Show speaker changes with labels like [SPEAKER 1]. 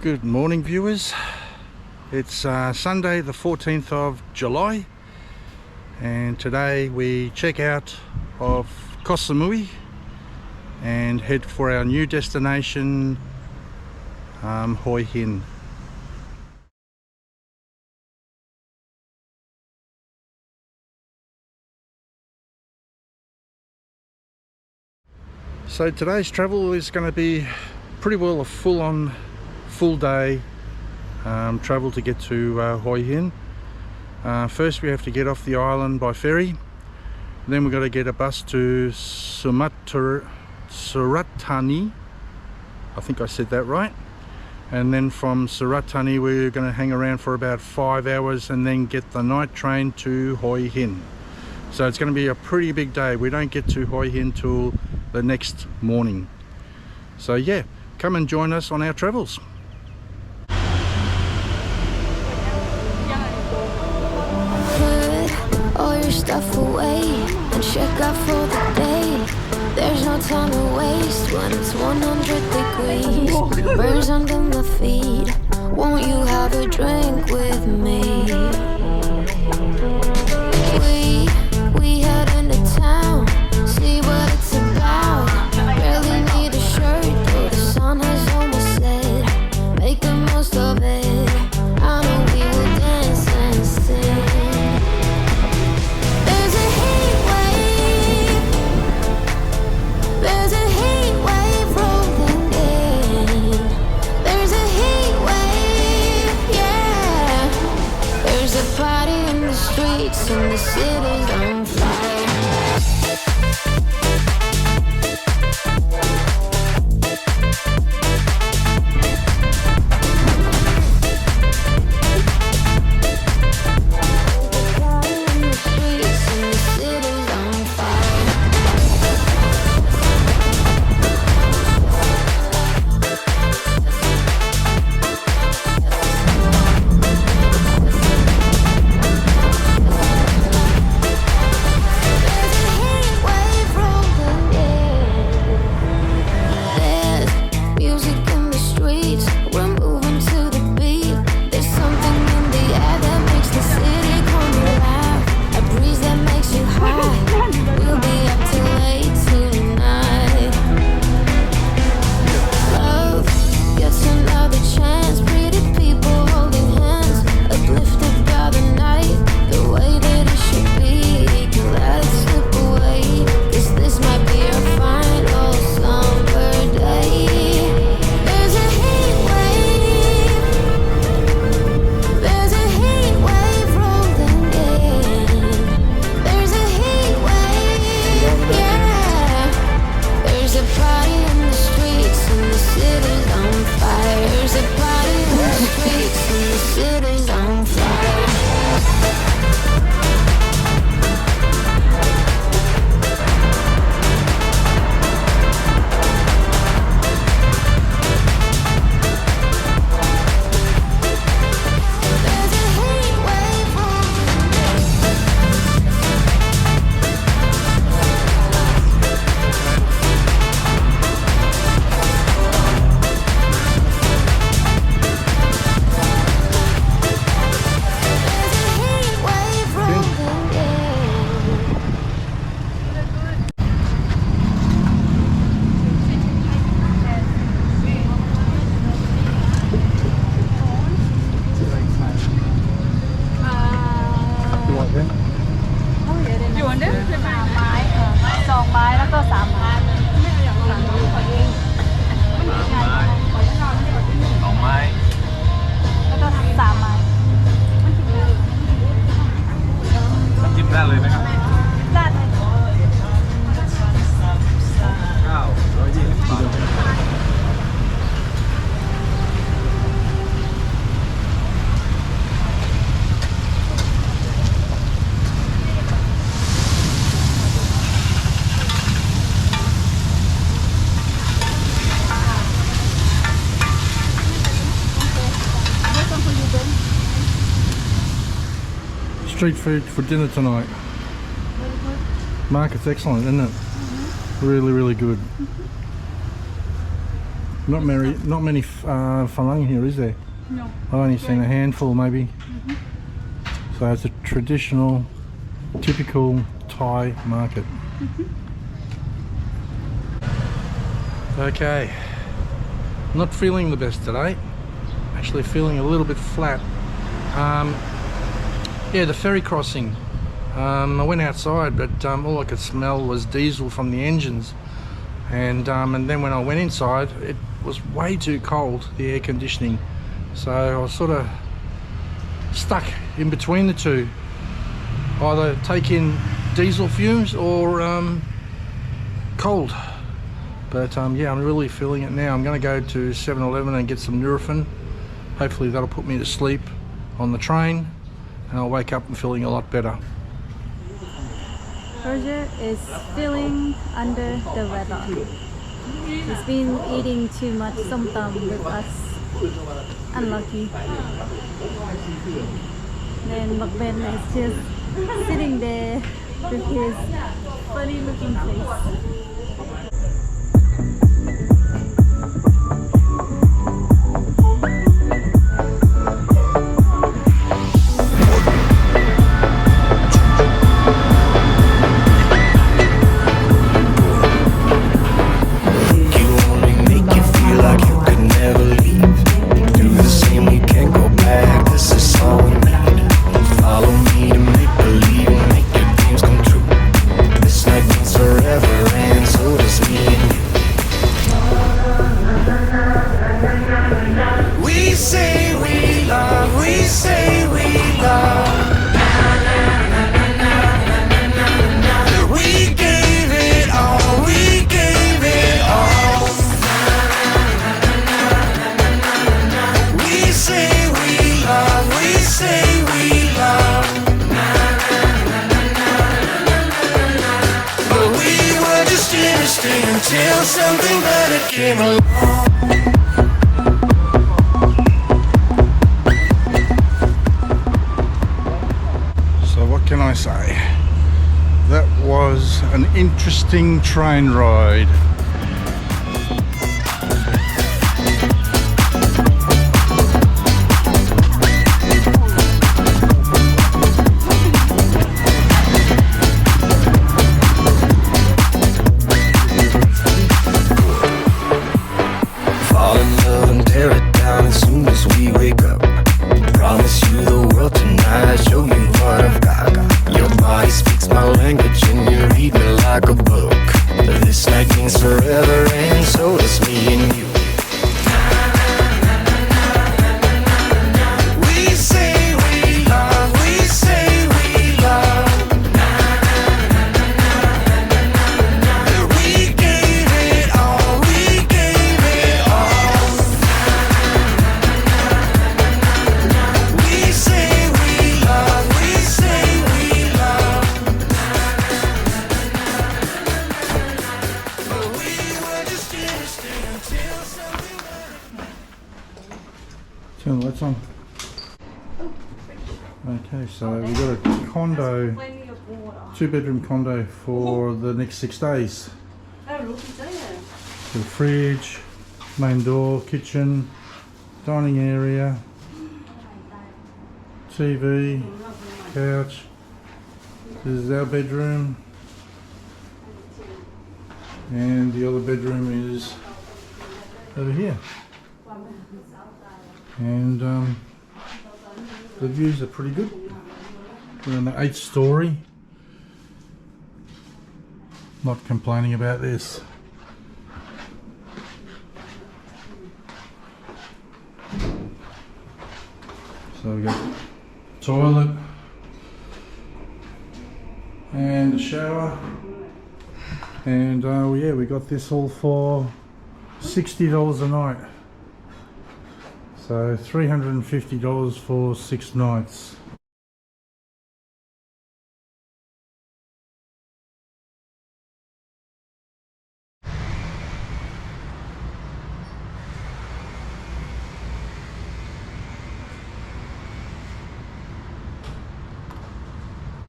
[SPEAKER 1] Good morning, viewers. It's Sunday the 14th of July, and today we check out of Koh Samui and head for our new destination, Hua Hin. So today's travel is going to be pretty well a full day travel to get to Hua Hin. First we have to get off the island by ferry, then we've got to get a bus to Suratani, I think I said that right, and then from Suratani we're going to hang around for about 5 hours and then get the night train to Hua Hin. So it's going to be a pretty big day. We don't get to Hua Hin till the next morning. So yeah, come and join us on our travels.
[SPEAKER 2] Put all your stuff away and check out for the day. There's no time to waste when it's 100 degrees. Birds under my feet. Won't you have a drink with me? We head into town, see what it's about. Barely need a shirt, though the sun has almost set. Make the most of it. I know we will dance and sing. There's a heat wave. There's a heat wave rolling in. There's a heat wave, yeah. There's a party in the streets and the city's on fire.
[SPEAKER 1] Street food for dinner tonight. Market's excellent, isn't it? Really, really good. Not many falang here, is there?
[SPEAKER 3] No.
[SPEAKER 1] I've only seen a handful, maybe. So it's a traditional, typical Thai market. Okay, not feeling the best today. Actually feeling a little bit flat. Yeah, the ferry crossing. I went outside, but all I could smell was diesel from the engines. And then when I went inside, it was way too cold, the air conditioning. So I was sort of stuck in between the two. Either take in diesel fumes or cold. But yeah, I'm really feeling it now. I'm going to go to 7-Eleven and get some Nurofen. Hopefully that'll put me to sleep on the train, and I'll wake up and feeling a lot better.
[SPEAKER 3] Roger is feeling under the weather. He's been eating too much somtam with us. Unlucky. Then Bakben is just sitting there with his funny looking face.
[SPEAKER 2] Until something better came along.
[SPEAKER 1] So what can I say? That was an interesting train ride.
[SPEAKER 2] Forever, and so does me and you. We say we love, we say we love. We gave it all, we gave it all. We say we love, we say we love.
[SPEAKER 1] Turn the lights on. Okay, so we got a condo, 2-bedroom condo for the next 6 days. The fridge, main door, kitchen, dining area, TV, couch. This is our bedroom, and the other bedroom is over here. And the views are pretty good. We're on the 8th story. Not complaining about this. So we've got toilet and a shower, and yeah, we got this all for $60 a night. So $350 for 6 nights.